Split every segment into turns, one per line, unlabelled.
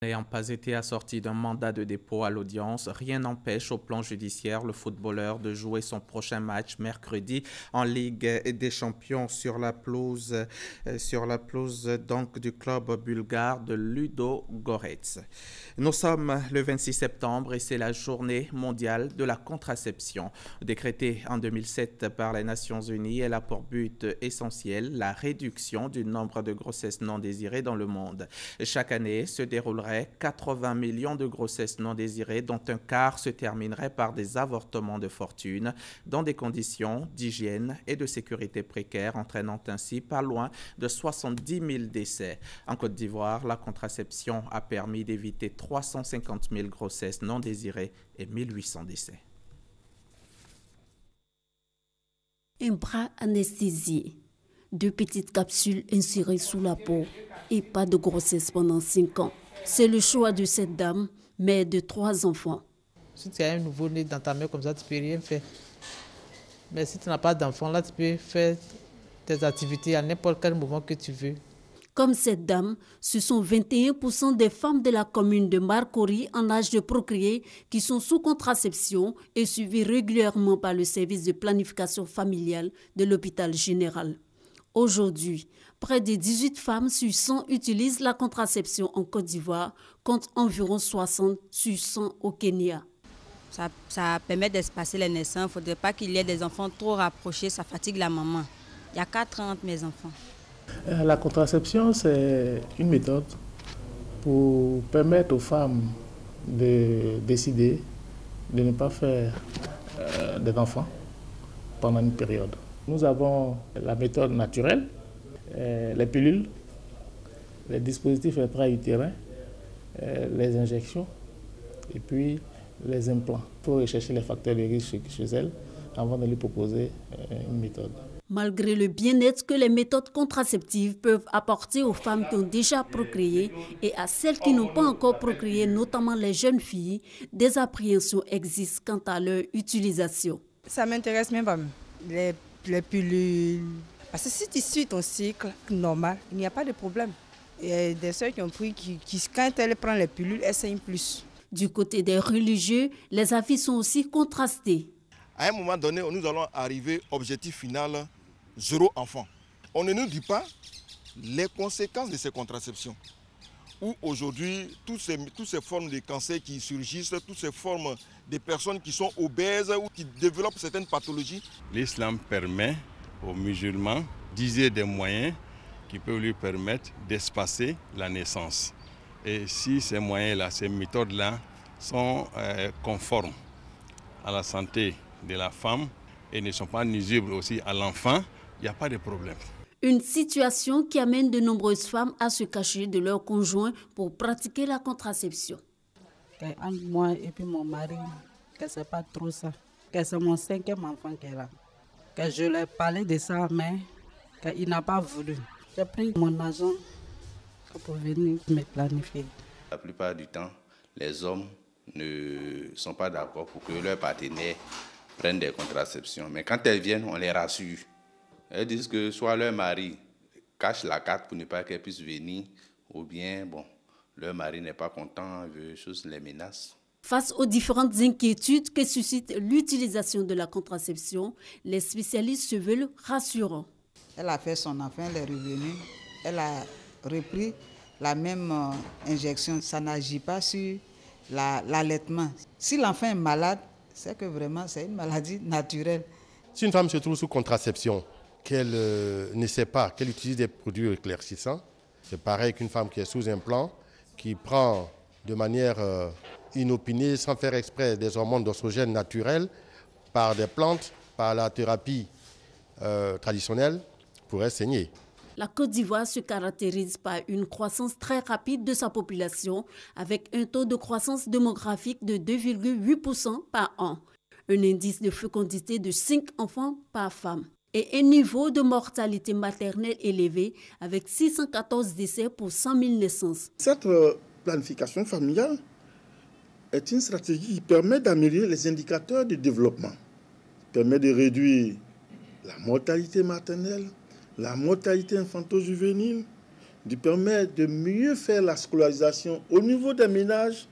N'ayant pas été assorti d'un mandat de dépôt à l'audience, rien n'empêche au plan judiciaire le footballeur de jouer son prochain match mercredi en Ligue des Champions sur la pelouse donc du club bulgare de Ludo Goretz. Nous sommes le 26 septembre et c'est la journée mondiale de la contraception. Décrétée en 2007 par les Nations Unies, elle a pour but essentiel la réduction du nombre de grossesses non désirées dans le monde. Chaque année se déroulerait 80 millions de grossesses non désirées, dont un quart se terminerait par des avortements de fortune dans des conditions d'hygiène et de sécurité précaires, entraînant ainsi pas loin de 70 000 décès. En Côte d'Ivoire, la contraception a permis d'éviter 350 000 grossesses non désirées et 1800 décès.
Un bras anesthésié, 2 petites capsules insérées sous la peau et pas de grossesse pendant 5 ans. C'est le choix de cette dame, mère de 3 enfants.
Si tu as un nouveau-né dans ta main comme ça, tu ne peux rien faire. Mais si tu n'as pas d'enfant, là, tu peux faire tes activités à n'importe quel moment que tu veux.
Comme cette dame, ce sont 21% des femmes de la commune de Marcory en âge de procréer qui sont sous contraception et suivies régulièrement par le service de planification familiale de l'hôpital général. Aujourd'hui, près de 18 femmes sur 100 utilisent la contraception en Côte d'Ivoire, contre environ 60 sur 100 au Kenya.
Ça permet d'espacer les naissances. Il ne faudrait pas qu'il y ait des enfants trop rapprochés, ça fatigue la maman. Il y a 4 ans entre mes enfants.
La contraception, c'est une méthode pour permettre aux femmes de décider de ne pas faire des enfants pendant une période. Nous avons la méthode naturelle, les pilules, les dispositifs intra-utérins, les injections et puis les implants. Il faut rechercher les facteurs de risque chez elles avant de lui proposer une méthode.
Malgré le bien-être que les méthodes contraceptives peuvent apporter aux femmes qui ont déjà procréé et à celles qui n'ont pas encore procréé, notamment les jeunes filles, des appréhensions existent quant à leur utilisation.
Ça m'intéresse même pas, les pilules. Parce que si tu suis ton cycle normal, il n'y a pas de problème. Il y a des soeurs qui ont pris, quand elles prennent les pilules, elles saignent plus.
Du côté des religieux, les avis sont aussi contrastés.
À un moment donné, nous allons arriver au objectif final, 0 enfant. On ne nous dit pas les conséquences de ces contraceptions. Où aujourd'hui, toutes ces formes de cancer qui surgissent, toutes ces formes de personnes qui sont obèses ou qui développent certaines pathologies.
L'islam permet aux musulmans d'user des moyens qui peuvent lui permettre d'espacer la naissance. Et si ces moyens-là, ces méthodes-là sont conformes à la santé de la femme et ne sont pas nuisibles aussi à l'enfant, il n'y a pas de problème.
Une situation qui amène de nombreuses femmes à se cacher de leur conjoint pour pratiquer la contraception.
Entre moi et puis mon mari, que c'est pas trop ça. Que c'est mon 5e enfant qu'elle a. Que je lui ai parlé de ça, mais qu'il n'a pas voulu. J'ai pris mon argent pour venir me planifier.
La plupart du temps, les hommes ne sont pas d'accord pour que leurs partenaires prennent des contraceptions. Mais quand elles viennent, on les rassure. Elles disent que soit leur mari cache la carte pour ne pas qu'elles puissent venir, ou bien, leur mari n'est pas content, veut juste les menaces.
Face aux différentes inquiétudes que suscite l'utilisation de la contraception, les spécialistes se veulent rassurants.
Elle a fait son enfant, elle est revenue, elle a repris la même injection. Ça n'agit pas sur l'allaitement. Si l'enfant est malade, c'est que vraiment c'est une maladie naturelle.
Si une femme se trouve sous contraception, qu'elle ne sait pas, qu'elle utilise des produits éclaircissants, c'est pareil qu'une femme qui est sous implant, qui prend de manière inopinée, sans faire exprès, des hormones d'oestrogène naturelles par des plantes, par la thérapie traditionnelle, pourrait saigner.
La Côte d'Ivoire se caractérise par une croissance très rapide de sa population, avec un taux de croissance démographique de 2,8% par an, un indice de fécondité de 5 enfants par femme et un niveau de mortalité maternelle élevé avec 614 décès pour 100 000 naissances.
Cette planification familiale est une stratégie qui permet d'améliorer les indicateurs de développement, permet de réduire la mortalité maternelle, la mortalité infanto-juvénile, de permettre de mieux faire la scolarisation au niveau des ménages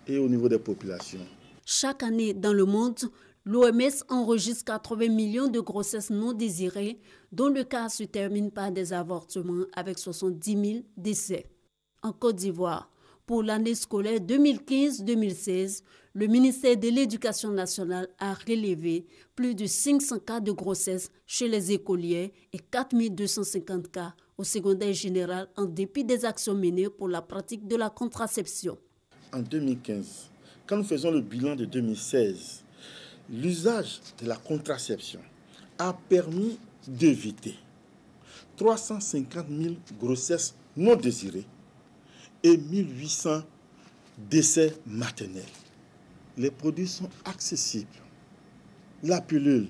et au niveau des populations.
Chaque année dans le monde, l'OMS enregistre 80 millions de grossesses non désirées, dont le cas se termine par des avortements avec 70 000 décès. En Côte d'Ivoire, pour l'année scolaire 2015-2016, le ministère de l'Éducation nationale a relevé plus de 500 cas de grossesse chez les écoliers et 4 250 cas au secondaire général en dépit des actions menées pour la pratique de la contraception.
En 2015, quand nous faisons le bilan de 2016, l'usage de la contraception a permis d'éviter 350 000 grossesses non désirées et 1800 décès maternels. Les produits sont accessibles. La pilule,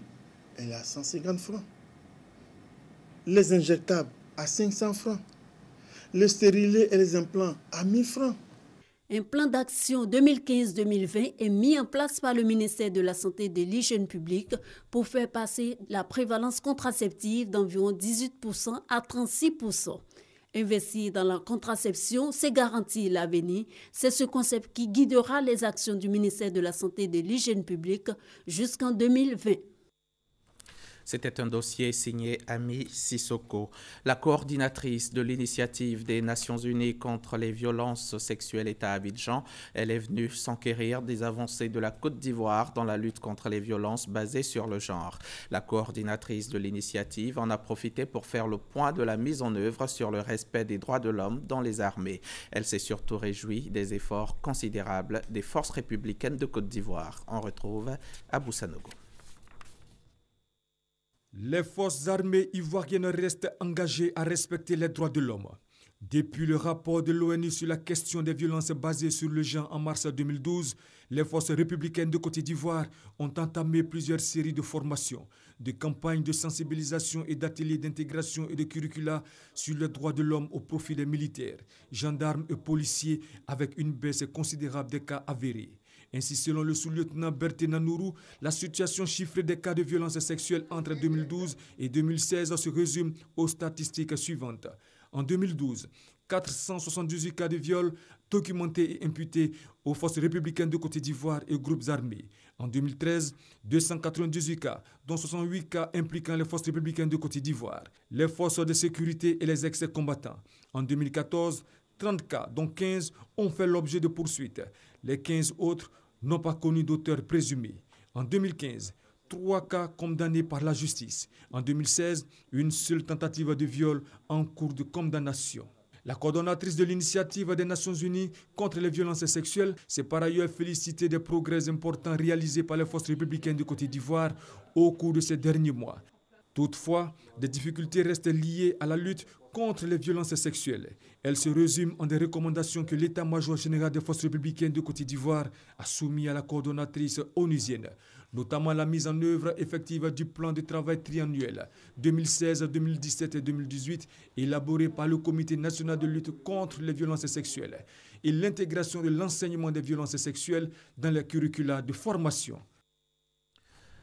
elle est à 150 francs. Les injectables à 500 francs. Les stérilés et les implants à 1000 francs.
Un plan d'action 2015-2020 est mis en place par le ministère de la Santé et de l'Hygiène publique pour faire passer la prévalence contraceptive d'environ 18% à 36%. Investir dans la contraception, c'est garantir l'avenir. C'est ce concept qui guidera les actions du ministère de la Santé et de l'Hygiène publique jusqu'en 2020.
C'était un dossier signé Ami Sissoko. La coordinatrice de l'initiative des Nations Unies contre les violences sexuelles est à Abidjan. Elle est venue s'enquérir des avancées de la Côte d'Ivoire dans la lutte contre les violences basées sur le genre. La coordinatrice de l'initiative en a profité pour faire le point de la mise en œuvre sur le respect des droits de l'homme dans les armées. Elle s'est surtout réjouie des efforts considérables des forces républicaines de Côte d'Ivoire. On retrouve Abou Sanogo.
Les forces armées ivoiriennes restent engagées à respecter les droits de l'homme. Depuis le rapport de l'ONU sur la question des violences basées sur le genre en mars 2012, les forces républicaines de Côte d'Ivoire ont entamé plusieurs séries de formations, de campagnes de sensibilisation et d'ateliers d'intégration et de curricula sur les droits de l'homme au profit des militaires, gendarmes et policiers avec une baisse considérable des cas avérés. Ainsi, selon le sous-lieutenant Berté Nanourou, la situation chiffrée des cas de violences sexuelles entre 2012 et 2016 se résume aux statistiques suivantes. En 2012, 478 cas de viol documentés et imputés aux forces républicaines de Côte d'Ivoire et aux groupes armés. En 2013, 298 cas, dont 68 cas impliquant les forces républicaines de Côte d'Ivoire, les forces de sécurité et les ex-combattants. En 2014, 30 cas, dont 15 ont fait l'objet de poursuites. Les 15 autres n'ont pas connu d'auteur présumé. En 2015, 3 cas condamnés par la justice. En 2016, une seule tentative de viol en cours de condamnation. La coordonnatrice de l'initiative des Nations Unies contre les violences sexuelles s'est par ailleurs félicitée des progrès importants réalisés par les forces républicaines de Côte d'Ivoire au cours de ces derniers mois. Toutefois, des difficultés restent liées à la lutte contre les violences sexuelles. Elles se résument en des recommandations que l'état-major général des forces républicaines de Côte d'Ivoire a soumises à la coordonnatrice onusienne, notamment la mise en œuvre effective du plan de travail triannuel 2016, 2017 et 2018 élaboré par le Comité national de lutte contre les violences sexuelles et l'intégration de l'enseignement des violences sexuelles dans les curricula de formation.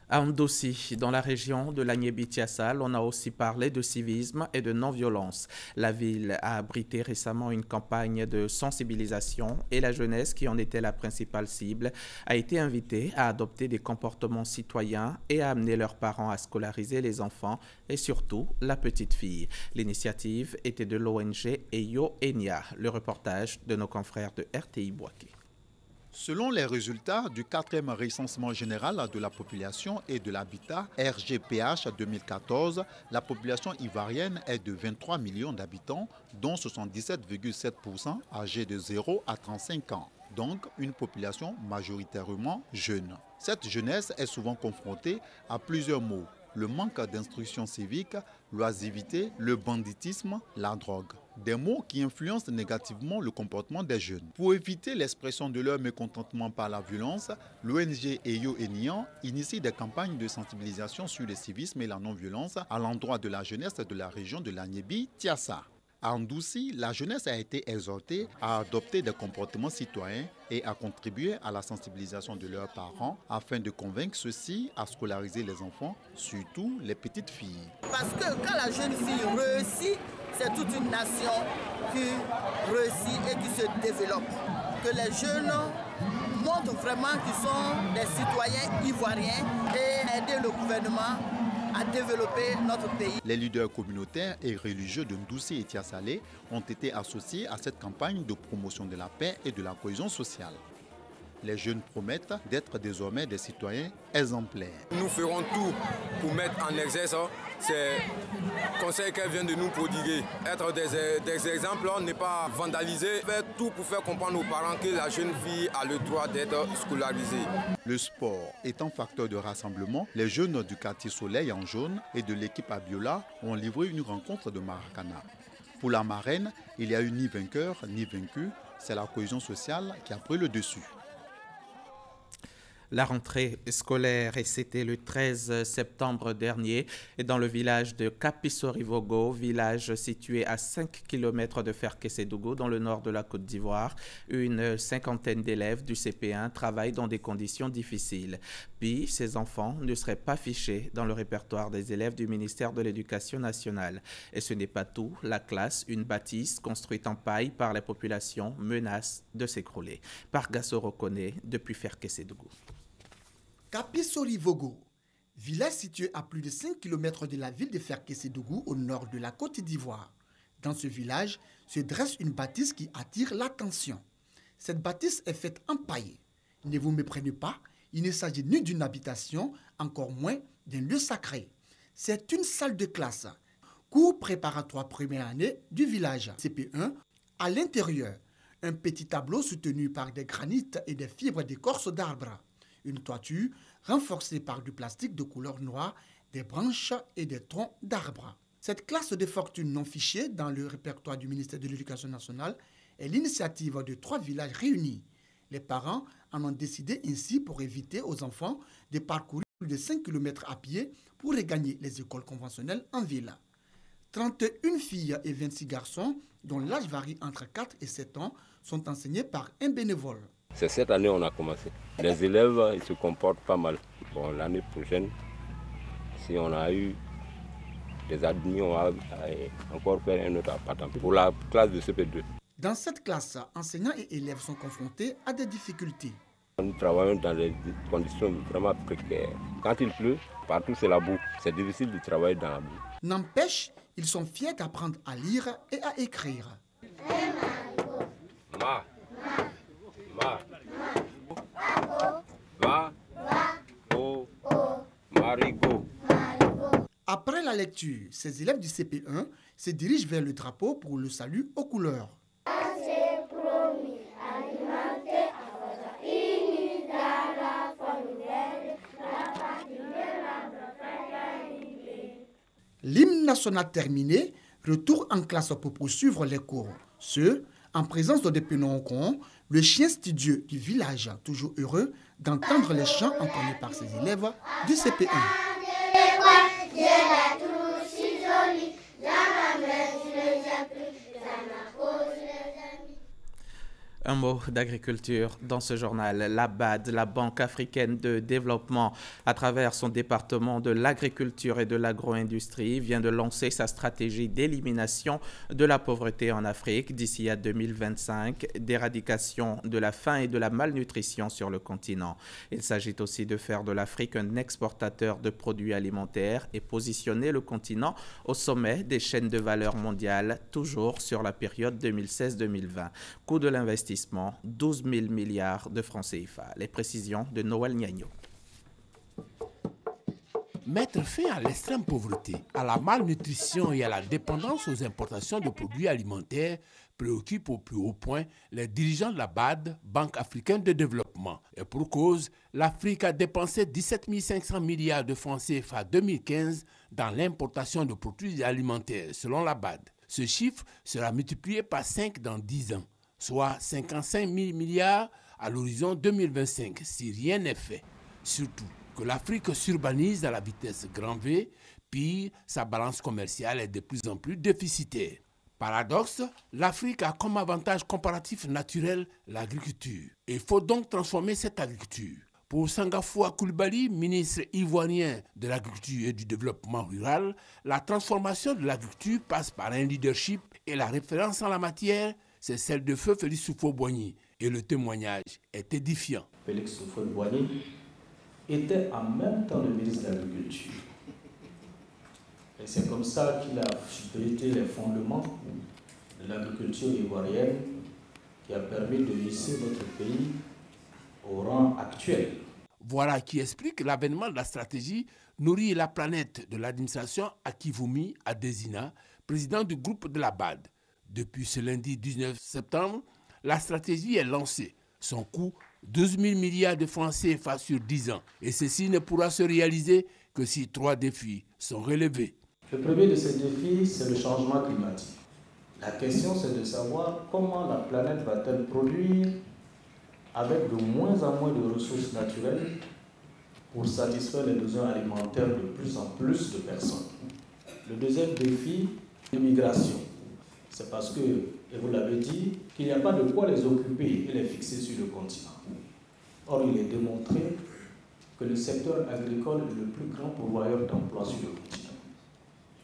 À Ndossi, dans la région de l'Agnébi-Tiassal, on a aussi parlé de civisme et de non-violence. La ville a abrité récemment une campagne de sensibilisation et la jeunesse, qui en était la principale cible, a été invitée à adopter des comportements citoyens et à amener leurs parents à scolariser les enfants et surtout la petite fille. L'initiative était de l'ONG Eyo Enya. Le reportage de nos confrères de RTI Boaké.
Selon les résultats du 4e recensement général de la population et de l'habitat, RGPH 2014, la population ivoirienne est de 23 millions d'habitants, dont 77,7% âgés de 0 à 35 ans. Donc une population majoritairement jeune. Cette jeunesse est souvent confrontée à plusieurs maux: le manque d'instruction civique, l'oisivité, le banditisme, la drogue. Des mots qui influencent négativement le comportement des jeunes. Pour éviter l'expression de leur mécontentement par la violence, l'ONG Eyo Enya initie des campagnes de sensibilisation sur le civisme et la non-violence à l'endroit de la jeunesse de la région de l'Agnébi-Tiassa. À Ndossi, la jeunesse a été exhortée à adopter des comportements citoyens et à contribuer à la sensibilisation de leurs parents afin de convaincre ceux-ci à scolariser les enfants, surtout les petites filles.
Parce que quand la jeune fille réussit c'est toute une nation qui réussit et qui se développe. Que les jeunes montrent vraiment qu'ils sont des citoyens ivoiriens et aider le gouvernement à développer notre pays.
Les leaders communautaires et religieux de Ndoussi et Tiasalé ont été associés à cette campagne de promotion de la paix et de la cohésion sociale. Les jeunes promettent d'être désormais des citoyens exemplaires.
Nous ferons tout pour mettre en exerce ces conseils qu'elle vient de nous prodiguer. Être des exemples, ne pas vandaliser, faire tout pour faire comprendre aux parents que la jeune fille a le droit d'être scolarisée.
Le sport étant facteur de rassemblement, les jeunes du quartier Soleil en jaune et de l'équipe Abiola ont livré une rencontre de Maracana. Pour la marraine, il n'y a eu ni vainqueur ni vaincu, c'est la cohésion sociale qui a pris le dessus.
La rentrée scolaire, et c'était le 13 septembre dernier, dans le village de Kapisorivogo, village situé à 5 km de Ferkessédougou, dans le nord de la Côte d'Ivoire. Une cinquantaine d'élèves du CP1 travaillent dans des conditions difficiles. Puis, ces enfants ne seraient pas fichés dans le répertoire des élèves du ministère de l'Éducation nationale. Et ce n'est pas tout. La classe, une bâtisse construite en paille par la population, menace de s'écrouler. Pargasso reconnaît depuis Ferkessédougou.
Kapisorivogo, village situé à plus de 5 km de la ville de Ferkessédougou au nord de la Côte d'Ivoire. Dans ce village se dresse une bâtisse qui attire l'attention. Cette bâtisse est faite en paille. Ne vous méprenez pas, il ne s'agit ni d'une habitation, encore moins d'un lieu sacré. C'est une salle de classe. Cours préparatoire première année du village CP1. À l'intérieur, un petit tableau soutenu par des granites et des fibres d'écorce d'arbres. Une toiture renforcée par du plastique de couleur noire, des branches et des troncs d'arbres. Cette classe de fortune non fichée dans le répertoire du ministère de l'Éducation nationale est l'initiative de 3 villages réunis. Les parents en ont décidé ainsi pour éviter aux enfants de parcourir plus de 5 km à pied pour regagner les écoles conventionnelles en ville. 31 filles et 26 garçons, dont l'âge varie entre 4 et 7 ans, sont enseignés par un bénévole.
C'est cette année qu'on a commencé. Les élèves ils se comportent pas mal. Bon, l'année prochaine, si on a eu des admis, on va encore faire un autre appartement pour la classe de CP2.
Dans cette classe, enseignants et élèves sont confrontés à des difficultés.
Nous travaillons dans des conditions vraiment précaires. Quand il pleut, partout c'est la boue. C'est difficile de travailler dans la boue.
N'empêche, ils sont fiers d'apprendre à lire et à écrire. Après la lecture, ces élèves du CP1 se dirigent vers le drapeau pour le salut aux couleurs. L'hymne national terminé, retour en classe pour poursuivre les cours. Ce, en présence de Depenoncon, le chien studieux du village, toujours heureux d'entendre les chants entendus par ses élèves du CP1.
Un mot d'agriculture dans ce journal. La BAD, la Banque africaine de développement, à travers son département de l'agriculture et de l'agro-industrie, vient de lancer sa stratégie d'élimination de la pauvreté en Afrique d'ici à 2025, d'éradication de la faim et de la malnutrition sur le continent. Il s'agit aussi de faire de l'Afrique un exportateur de produits alimentaires et positionner le continent au sommet des chaînes de valeur mondiales, toujours sur la période 2016-2020. Coût de l'investissement, 12 000 milliards de francs CFA. Les précisions de Noël Niagno.
Mettre fin à l'extrême pauvreté, à la malnutrition et à la dépendance aux importations de produits alimentaires préoccupe au plus haut point les dirigeants de la BAD, Banque africaine de développement. Et pour cause, l'Afrique a dépensé 17 500 milliards de francs CFA 2015 dans l'importation de produits alimentaires, selon la BAD. Ce chiffre sera multiplié par 5 dans 10 ans, soit 55 000 milliards à l'horizon 2025, si rien n'est fait. Surtout que l'Afrique s'urbanise à la vitesse grand V, pire, sa balance commerciale est de plus en plus déficitaire. Paradoxe, l'Afrique a comme avantage comparatif naturel l'agriculture. Il faut donc transformer cette agriculture Pour Sangafoua Koulibaly, ministre ivoirien de l'Agriculture et du Développement rural, la transformation de l'agriculture passe par un leadership et la référence en la matière, c'est celle de feu Félix Houphouët-Boigny. Et le témoignage est édifiant.
Félix Houphouët-Boigny était en même temps le ministre de l'Agriculture. Et c'est comme ça qu'il a supporté les fondements de l'agriculture ivoirienne qui a permis de hisser notre pays au rang actuel.
Voilà qui explique l'avènement de la stratégie Nourrir la planète de l'administration Akivoumi Adesina, président du groupe de la BAD. Depuis ce lundi 19 septembre, la stratégie est lancée. Son coût, 12 000 milliards de francs CFA sur 10 ans. Et ceci ne pourra se réaliser que si 3 défis sont relevés.
Le premier de ces défis, c'est le changement climatique. La question, c'est de savoir comment la planète va-t-elle produire avec de moins en moins de ressources naturelles pour satisfaire les besoins alimentaires de plus en plus de personnes. Le deuxième défi, l'immigration. C'est parce que, et vous l'avez dit, qu'il n'y a pas de quoi les occuper et les fixer sur le continent. Or, il est démontré que le secteur agricole est le plus grand pourvoyeur d'emplois sur le continent.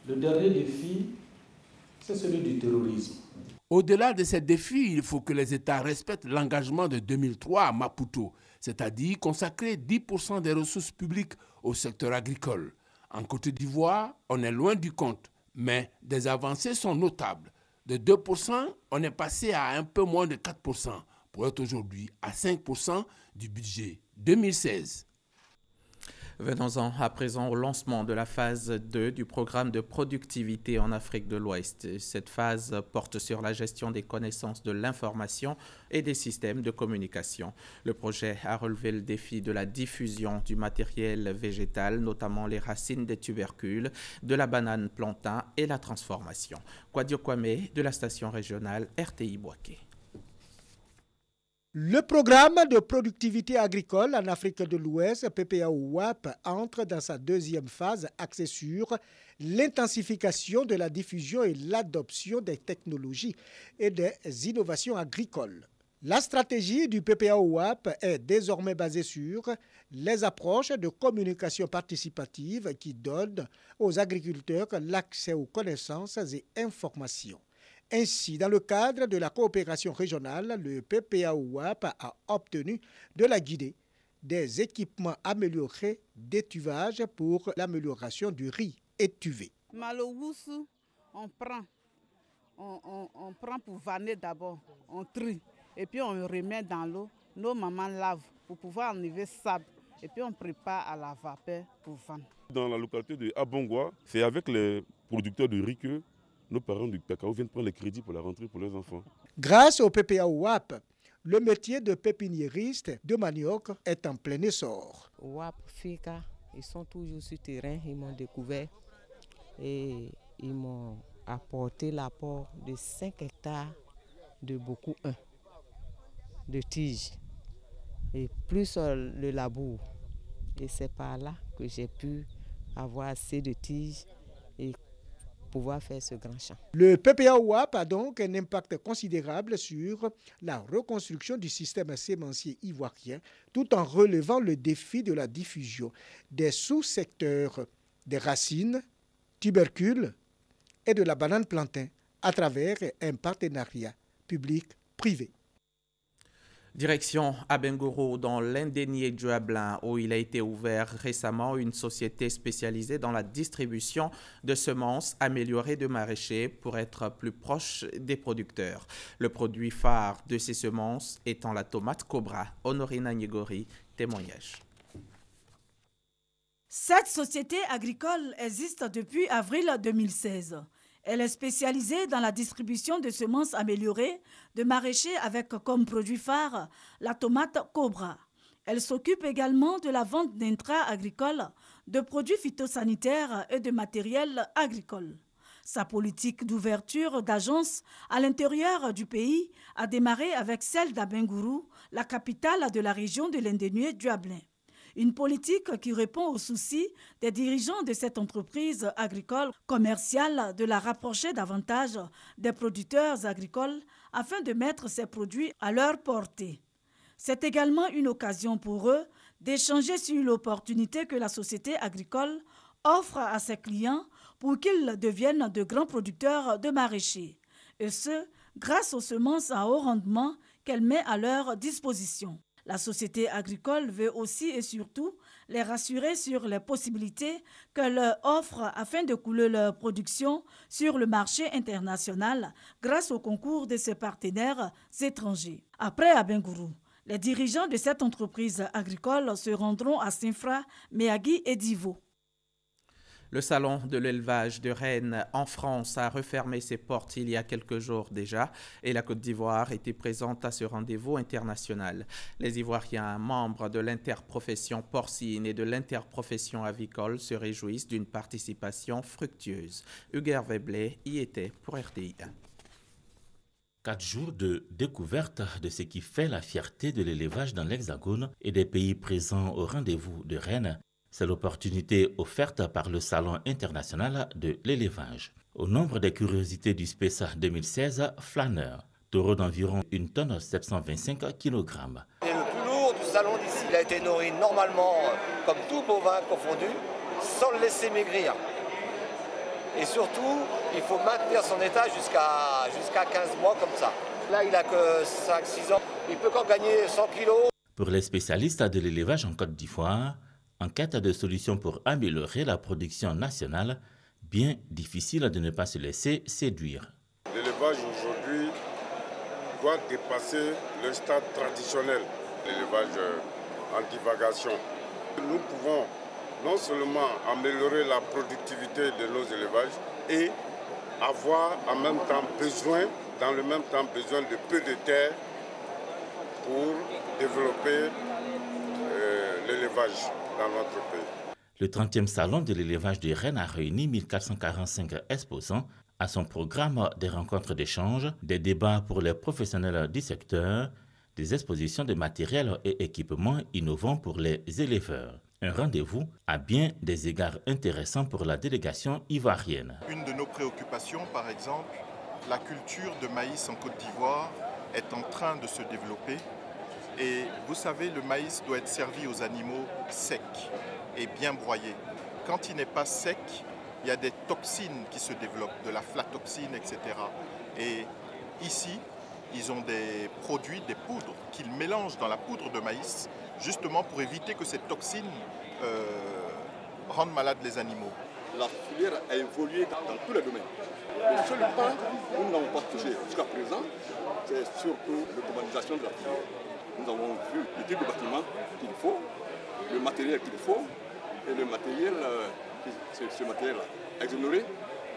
Le dernier défi, c'est celui du terrorisme.
Au-delà de ces défis, il faut que les États respectent l'engagement de 2003 à Maputo, c'est-à-dire consacrer 10% des ressources publiques au secteur agricole. En Côte d'Ivoire, on est loin du compte, mais des avancées sont notables. De 2%, on est passé à un peu moins de 4%, pour être aujourd'hui à 5% du budget 2016.
Venons-en à présent au lancement de la phase 2 du programme de productivité en Afrique de l'Ouest. Cette phase porte sur la gestion des connaissances de l'information et des systèmes de communication. Le projet a relevé le défi de la diffusion du matériel végétal, notamment les racines des tubercules, de la banane plantain et la transformation. Kwadio Kwame de la station régionale RTI Boaké.
Le programme de productivité agricole en Afrique de l'Ouest, PPA-OWAP, entre dans sa deuxième phase axée sur l'intensification de la diffusion et l'adoption des technologies et des innovations agricoles. La stratégie du PPA-OWAP est désormais basée sur les approches de communication participative qui donnent aux agriculteurs l'accès aux connaissances et informations. Ainsi, dans le cadre de la coopération régionale, le PPA-OWAP a obtenu de la Guinée des équipements améliorés d'étuvage pour l'amélioration du riz étuvé.
Maloussou, on prend pour vanner d'abord, on trie et puis on remet dans l'eau. Nos mamans lavent pour pouvoir enlever sable et puis on prépare à la vapeur pour vendre.
Dans la localité de Abongwa, c'est avec les producteurs de riz que nos parents du cacao viennent prendre les crédits pour la rentrée pour leurs enfants.
Grâce au PPA-OWAP, le métier de pépiniériste de manioc est en plein essor.
OWAP, FICA, ils sont toujours sur le terrain, ils m'ont découvert et ils m'ont apporté l'apport de 5 hectares de beaucoup 1 de tiges et plus le labour. Et c'est par là que j'ai pu avoir assez de tiges et pouvoir faire ce grand champ.
Le PPA-OWAP a donc un impact considérable sur la reconstruction du système sémencier ivoirien tout en relevant le défi de la diffusion des sous-secteurs des racines, tubercules et de la banane plantain à travers un partenariat public-privé.
Direction Abengourou, dans l'Indénié Duablin, où il a été ouvert récemment une société spécialisée dans la distribution de semences améliorées de maraîchers pour être plus proche des producteurs. Le produit phare de ces semences étant la tomate Cobra. Honorina Nyegori, témoignage.
Cette société agricole existe depuis avril 2016. Elle est spécialisée dans la distribution de semences améliorées de maraîchers avec comme produit phare la tomate Cobra. Elle s'occupe également de la vente d'intrants agricoles, de produits phytosanitaires et de matériel agricole. Sa politique d'ouverture d'agences à l'intérieur du pays a démarré avec celle d'Abengourou, la capitale de la région de l'Indénié Duablin. Une politique qui répond aux soucis des dirigeants de cette entreprise agricole commerciale de la rapprocher davantage des producteurs agricoles afin de mettre ces produits à leur portée. C'est également une occasion pour eux d'échanger sur l'opportunité que la société agricole offre à ses clients pour qu'ils deviennent de grands producteurs de maraîchers. Et ce, grâce aux semences à haut rendement qu'elle met à leur disposition. La société agricole veut aussi et surtout les rassurer sur les possibilités qu'elle offre afin de couler leur production sur le marché international grâce au concours de ses partenaires étrangers. Après Abengourou, les dirigeants de cette entreprise agricole se rendront à Sinfra, Méagui et Divo.
Le salon de l'élevage de Rennes en France a refermé ses portes il y a quelques jours déjà et la Côte d'Ivoire était présente à ce rendez-vous international. Les Ivoiriens membres de l'interprofession porcine et de l'interprofession avicole se réjouissent d'une participation fructueuse. Hugues Veblé y était pour RTI.
4 jours de découverte de ce qui fait la fierté de l'élevage dans l'Hexagone et des pays présents au rendez-vous de Rennes. C'est l'opportunité offerte par le Salon international de l'élevage. Au nombre des curiosités du SPESA 2016, flâneur, taureau d'environ 1 tonne 725 kg.
C'est le plus lourd du salon d'ici. Il a été nourri normalement, comme tout bovin confondu, sans le laisser maigrir. Et surtout, il faut maintenir son état jusqu'à 15 mois comme ça. Là, il n'a que 5-6 ans. Il peut qu'en gagner 100 kilos.
Pour les spécialistes de l'élevage en Côte d'Ivoire, en quête de solutions pour améliorer la production nationale, bien difficile de ne pas se laisser séduire.
L'élevage aujourd'hui doit dépasser le stade traditionnel, l'élevage en divagation. Nous pouvons non seulement améliorer la productivité de nos élevages et avoir en même temps besoin de peu de terre pour développer l'élevage dans notre pays.
Le 30e salon de l'élevage de Rennes a réuni 1445 exposants. À son programme des rencontres d'échange, des débats pour les professionnels du secteur, des expositions de matériel et équipements innovants pour les éleveurs. Un rendez-vous à bien des égards intéressants pour la délégation ivoirienne.
Une de nos préoccupations, par exemple, la culture de maïs en Côte d'Ivoire est en train de se développer. Et vous savez, le maïs doit être servi aux animaux secs et bien broyés. Quand il n'est pas sec, il y a des toxines qui se développent, de la flatoxine, etc. Et ici, ils ont des produits, des poudres qu'ils mélangent dans la poudre de maïs, justement pour éviter que ces toxines rendent malades les animaux.
La filière a évolué dans tous les domaines. Le seul pas que nous n'avons pas touché jusqu'à présent, c'est surtout l'automatisation de la filière. Nous avons vu le type de bâtiment qu'il faut, le matériel qu'il faut, et le matériel, ce matériel-là, exonéré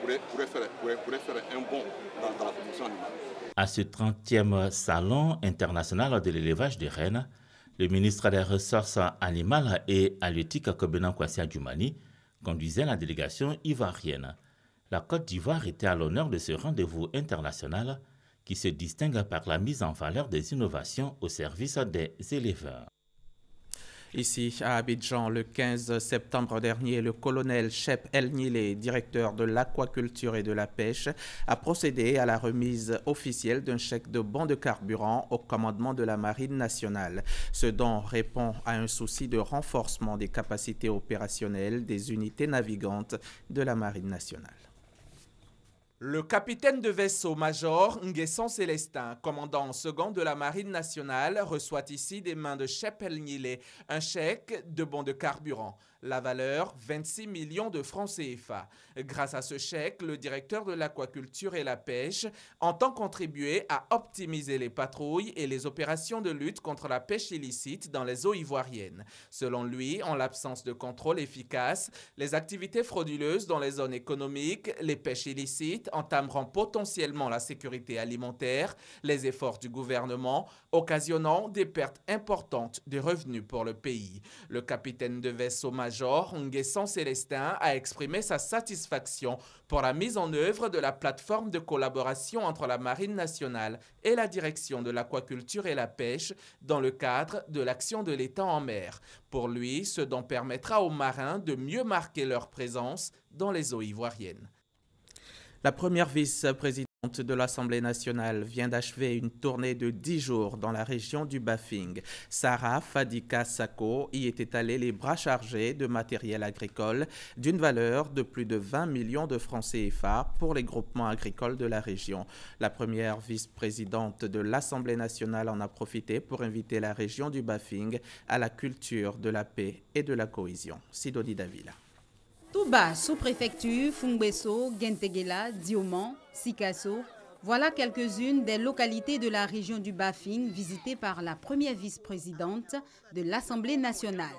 pourrait faire un bond dans la production animale.
À ce 30e salon international de l'élevage de Rennes, le ministre des Ressources animales et halieutiques Kobenan Kwasi Djoumani conduisait la délégation ivoirienne. La Côte d'Ivoire était à l'honneur de ce rendez-vous international qui se distingue par la mise en valeur des innovations au service des éleveurs.
Ici, à Abidjan, le 15 septembre dernier, le colonel Chep El Nilé, directeur de l'aquaculture et de la pêche, a procédé à la remise officielle d'un chèque de bons de carburant au commandement de la Marine nationale. Ce don répond à un souci de renforcement des capacités opérationnelles des unités navigantes de la Marine nationale. Le capitaine de vaisseau major Nguesson Célestin, commandant second de la Marine nationale, reçoit ici des mains de Chep El Nilé un chèque de bons de carburant. La valeur, 26 millions de francs CFA. Grâce à ce chèque, le directeur de l'aquaculture et la pêche entend contribuer à optimiser les patrouilles et les opérations de lutte contre la pêche illicite dans les eaux ivoiriennes. Selon lui, en l'absence de contrôle efficace, les activités frauduleuses dans les zones économiques, les pêches illicites entameront potentiellement la sécurité alimentaire, les efforts du gouvernement, occasionnant des pertes importantes de revenus pour le pays. Le capitaine de vaisseau major Nguesson Célestin a exprimé sa satisfaction pour la mise en œuvre de la plateforme de collaboration entre la Marine nationale et la direction de l'aquaculture et la pêche dans le cadre de l'action de l'État en mer. Pour lui, ce don permettra aux marins de mieux marquer leur présence dans les eaux ivoiriennes. La première vice-présidente De l'Assemblée nationale vient d'achever une tournée de 10 jours dans la région du Bafing. Sarah Fadika Sako y était allée les bras chargés de matériel agricole d'une valeur de plus de 20 millions de francs CFA pour les groupements agricoles de la région. La première vice-présidente de l'Assemblée nationale en a profité pour inviter la région du Bafing à la culture de la paix et de la cohésion. Sidoni Davila.
Touba, sous-préfecture, Fungbeso, Gentegela, Dioman, Sikasso, voilà quelques-unes des localités de la région du Bafing visitées par la première vice-présidente de l'Assemblée nationale.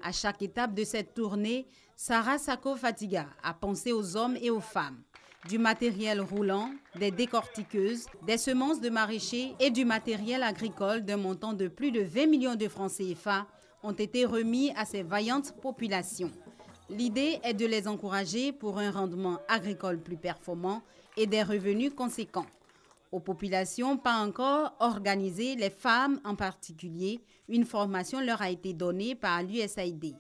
À chaque étape de cette tournée, Sarah Sako Fatiga a pensé aux hommes et aux femmes. Du matériel roulant, des décortiqueuses, des semences de maraîchers et du matériel agricole d'un montant de plus de 20 millions de francs CFA ont été remis à ces vaillantes populations. L'idée est de les encourager pour un rendement agricole plus performant et des revenus conséquents. Aux populations pas encore organisées, les femmes en particulier, une formation leur a été donnée par l'USAID.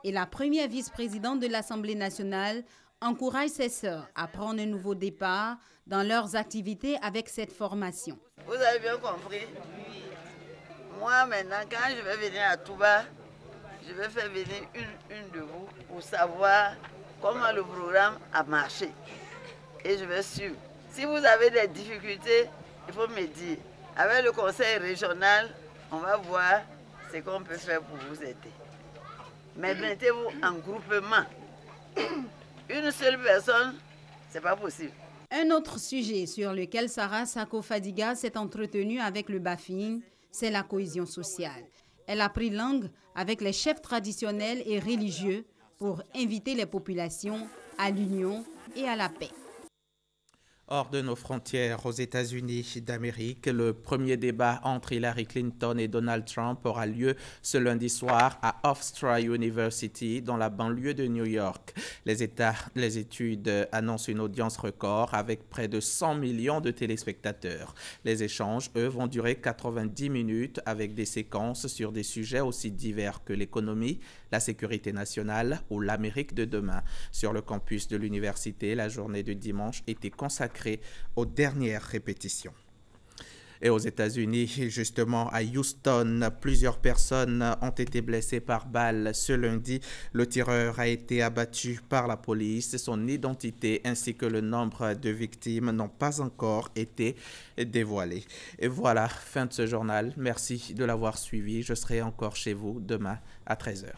Et la première vice-présidente de l'Assemblée nationale encourage ses sœurs à prendre un nouveau départ dans leurs activités avec cette formation.
Vous avez bien compris. Moi maintenant, quand je vais venir à Touba, je vais faire venir une de vous pour savoir comment le programme a marché. Et je vais suivre. Si vous avez des difficultés, il faut me dire. Avec le conseil régional, on va voir ce qu'on peut faire pour vous aider. Mais mettez-vous en groupement. Une seule personne, ce n'est pas possible.
Un autre sujet sur lequel Sarah Sako Fadiga s'est entretenue avec le Bafing, c'est la cohésion sociale. Elle a pris langue avec les chefs traditionnels et religieux pour inviter les populations à l'union et à la paix.
Hors de nos frontières, aux États-Unis d'Amérique, le premier débat entre Hillary Clinton et Donald Trump aura lieu ce lundi soir à Hofstra University, dans la banlieue de New York. Les études annoncent une audience record avec près de 100 millions de téléspectateurs. Les échanges, eux, vont durer 90 minutes avec des séquences sur des sujets aussi divers que l'économie, la sécurité nationale ou l'Amérique de demain. Sur le campus de l'université, la journée de dimanche était consacrée aux dernières répétitions. Et aux États-Unis, justement à Houston, plusieurs personnes ont été blessées par balle ce lundi. Le tireur a été abattu par la police. Son identité ainsi que le nombre de victimes n'ont pas encore été dévoilés. Et voilà, fin de ce journal. Merci de l'avoir suivi. Je serai encore chez vous demain à 13h.